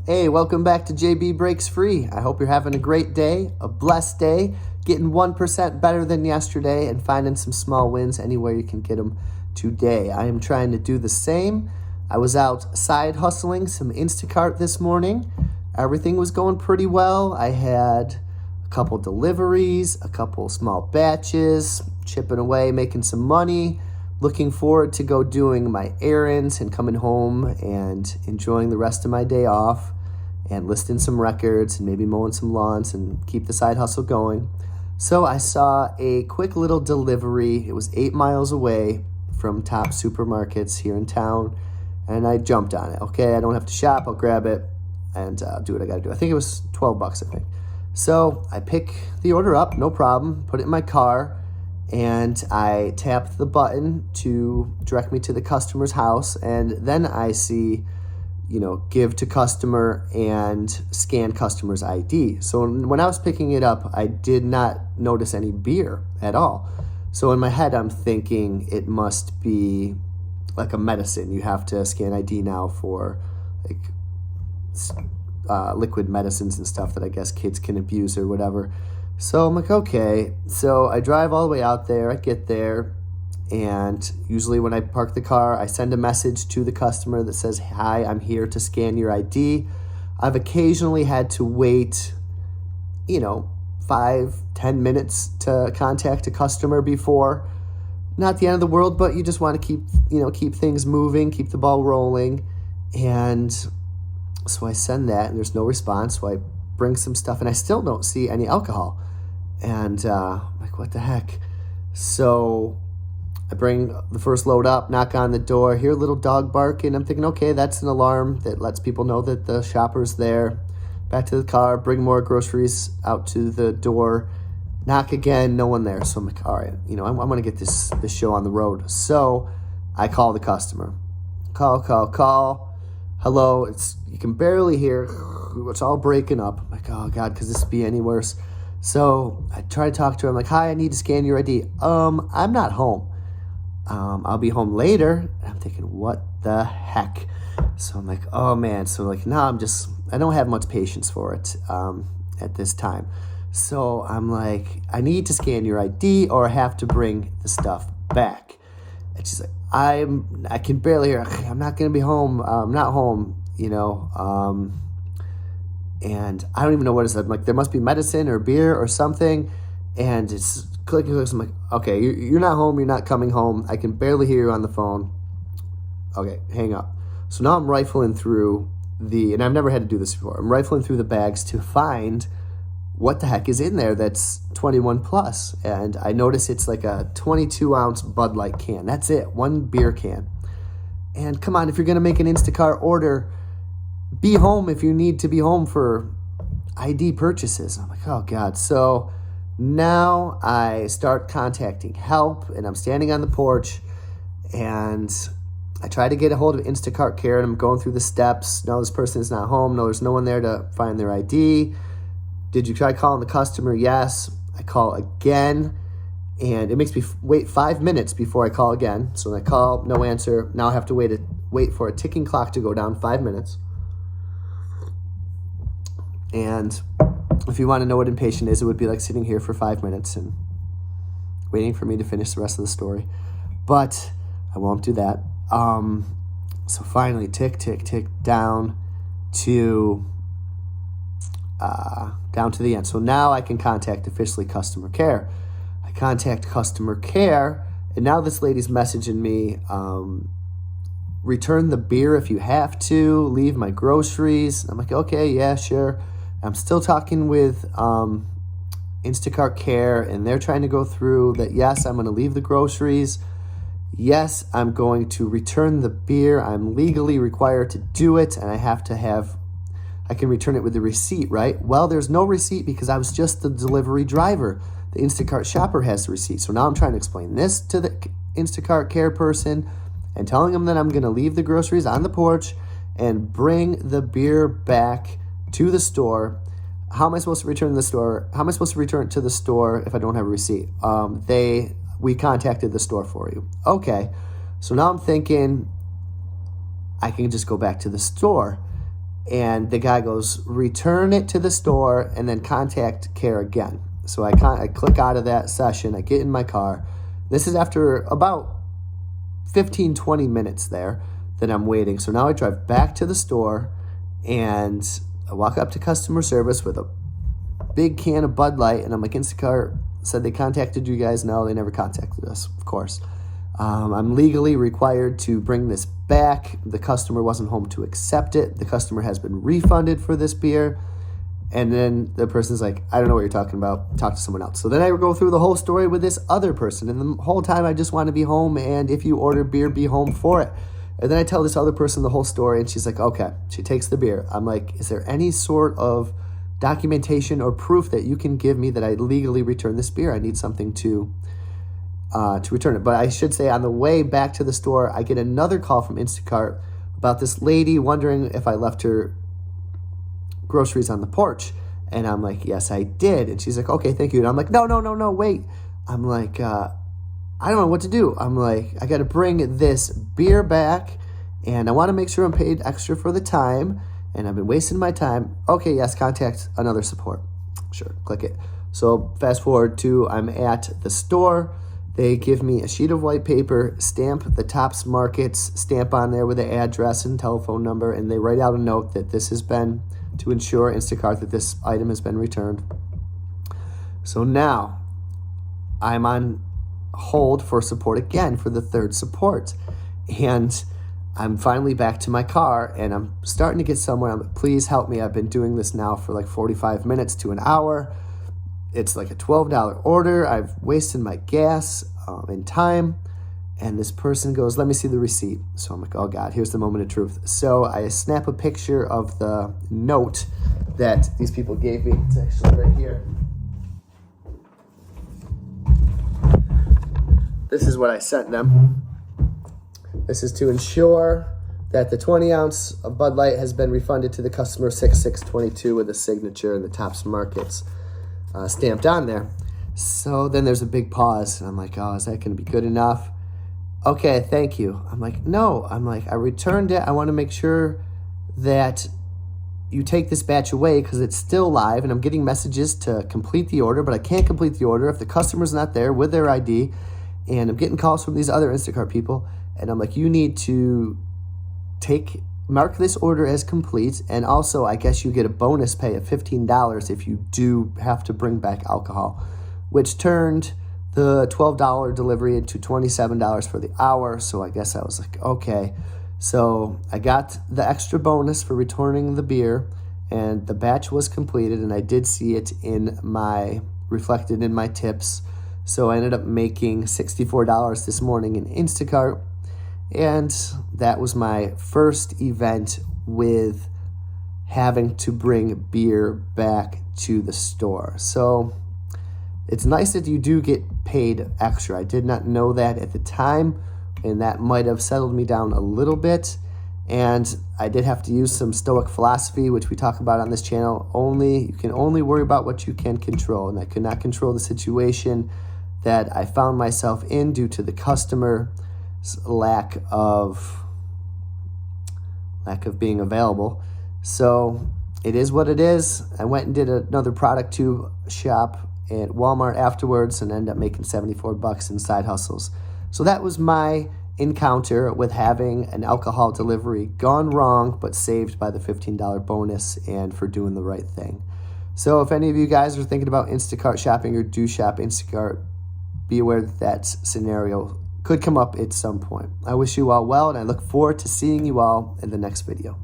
Hey, welcome back to JB Breaks Free. I hope you're having a great day, a blessed day, getting 1% better than yesterday, and finding some small wins anywhere you can get them today. I am trying to do the same. I was out side hustling some Instacart this morning. Everything was going pretty well. I had a couple deliveries, a couple small batches, chipping away, making some money. Looking forward to go doing my errands and coming home and enjoying the rest of my day off and listing some records and maybe mowing some lawns and keep the side hustle going. So I saw a quick little delivery. It was 8 miles away from top supermarkets here in town, and I jumped on it. Okay, I don't have to shop. I'll grab it and do what I got to do. I think it was $12, I think. So I pick the order up, no problem, put it in my car, and I tapped the button to direct me to the customer's house, and then I see, give to customer and scan customer's ID. So when I was picking it up, I did not notice any beer at all. So in my head, I'm thinking it must be like a medicine. You have to scan ID now for liquid medicines and stuff that I guess kids can abuse or whatever. So I'm like, okay. So I drive all the way out there. I get there, and usually when I park the car, I send a message to the customer that says, "Hi, I'm here to scan your ID." I've occasionally had to wait, 5-10 minutes to contact a customer before. Not the end of the world, but you just want to keep things moving, keep the ball rolling. And so I send that, and there's no response. So I bring some stuff, and I still don't see any alcohol. And I'm like, what the heck? So I bring the first load up, knock on the door, hear a little dog barking. I'm thinking, okay, that's an alarm that lets people know that the shopper's there. Back to the car, bring more groceries out to the door, knock again, no one there. So I'm like, all right, I'm going to get this show on the road. So I call the customer. Call. Hello, you can barely hear. It's all breaking up. I'm like, oh God, could this be any worse? So I try to talk to her. I'm like, hi, I need to scan your ID. I'm not home. I'll be home later. And I'm thinking, what the heck? So I'm like, oh man. So I don't have much patience for it at this time. So I'm like, I need to scan your ID or I have to bring the stuff back. And she's like, I can barely hear. I'm not going to be home. I'm not home, and I don't even know what it is. I'm like, there must be medicine or beer or something. And it's clicking. I'm like, okay, you're not home. You're not coming home. I can barely hear you on the phone. Okay, hang up. So now I'm rifling through and I've never had to do this before. I'm rifling through the bags to find what the heck is in there that's 21 plus. And I notice it's like a 22-ounce Bud Light can. That's it, one beer can. And come on, if you're going to make an Instacart order, be home if you need to be home for ID purchases. I'm like, oh God. So now I start contacting help, and I'm standing on the porch, and I try to get a hold of Instacart Care, and I'm going through the steps. No, this person is not home. No, there's no one there to find their ID. Did you try calling the customer? Yes. I call again, and it makes me wait 5 minutes before I call again. So when I call, no answer. Now I have to wait for a ticking clock to go down 5 minutes. And if you want to know what impatient is, it would be like sitting here for 5 minutes and waiting for me to finish the rest of the story. But I won't do that. So finally, tick, tick, tick, down to the end. So now I can contact officially customer care. I contact customer care, and now this lady's messaging me, return the beer if you have to, leave my groceries. I'm like, okay, yeah, sure. I'm still talking with Instacart Care, and they're trying to go through that. Yes, I'm going to leave the groceries. Yes, I'm going to return the beer. I'm legally required to do it, and I can return it with the receipt, right? Well, there's no receipt because I was just the delivery driver. The Instacart shopper has the receipt. So now I'm trying to explain this to the Instacart Care person and telling them that I'm going to leave the groceries on the porch and bring the beer back to the store. How am I supposed to return to the store? How am I supposed to return it to the store if I don't have a receipt? We contacted the store for you. Okay. So now I'm thinking I can just go back to the store. And the guy goes, return it to the store and then contact care again. So I click out of that session. I get in my car. This is after about 15, 20 minutes there that I'm waiting. So now I drive back to the store and I walk up to customer service with a big can of Bud Light. And I'm like, Instacart said they contacted you guys. No, they never contacted us, of course. I'm legally required to bring this back. The customer wasn't home to accept it. The customer has been refunded for this beer. And then the person's like, I don't know what you're talking about. Talk to someone else. So then I go through the whole story with this other person. And the whole time I just want to be home. And if you order beer, be home for it. And then I tell this other person the whole story. And she's like, okay. She takes the beer. I'm like, is there any sort of documentation or proof that you can give me that I legally returned this beer? I need something to return it. But I should say, on the way back to the store, I get another call from Instacart about this lady wondering if I left her groceries on the porch. And I'm like, yes, I did. And she's like, okay, thank you. And I'm like, no, wait. I'm like, I don't know what to do. I'm like, I got to bring this beer back and I want to make sure I'm paid extra for the time. And I've been wasting my time. Okay, yes, contact another support. Sure, click it. So fast forward to I'm at the store. They give me a sheet of white paper, stamp the Tops Markets, stamp on there with the address and telephone number, and they write out a note that this has been to ensure Instacart that this item has been returned. So now I'm on hold for support again for the third support. And I'm finally back to my car and I'm starting to get somewhere. I'm like, please help me. I've been doing this now for like 45 minutes to an hour. It's like a $12 order. I've wasted my gas and time. And this person goes, let me see the receipt. So I'm like, oh God, here's the moment of truth. So I snap a picture of the note that these people gave me. It's actually right here. This is what I sent them. This is to ensure that the 20 ounce of Bud Light has been refunded to the customer 6622 with a signature and the Tops Markets stamped on there. So then there's a big pause. And I'm like, oh, is that going to be good enough? Okay, thank you. I'm like, no. I'm like, I returned it. I want to make sure that you take this batch away because it's still live. And I'm getting messages to complete the order, but I can't complete the order if the customer's not there with their ID. And I'm getting calls from these other Instacart people. And I'm like, you need to mark this order as complete. And also, I guess you get a bonus pay of $15 if you do have to bring back alcohol, which turned the $12 delivery into $27 for the hour. So I guess I was like, okay. So I got the extra bonus for returning the beer and the batch was completed. And I did see it reflected in my tips. So I ended up making $64 this morning in Instacart. And that was my first event with having to bring beer back to the store. So it's nice that you do get paid extra. I did not know that at the time, and that might have settled me down a little bit. And I did have to use some Stoic philosophy, which we talk about on this channel. You can only worry about what you can control. And I could not control the situation that I found myself in due to the customer's lack of being available. So it is what it is. I went and did another product tube shop at Walmart afterwards and ended up making $74 in side hustles. So that was my encounter with having an alcohol delivery gone wrong, but saved by the $15 bonus and for doing the right thing. So if any of you guys are thinking about Instacart shopping or do shop Instacart, be aware that scenario could come up at some point. I wish you all well, and I look forward to seeing you all in the next video.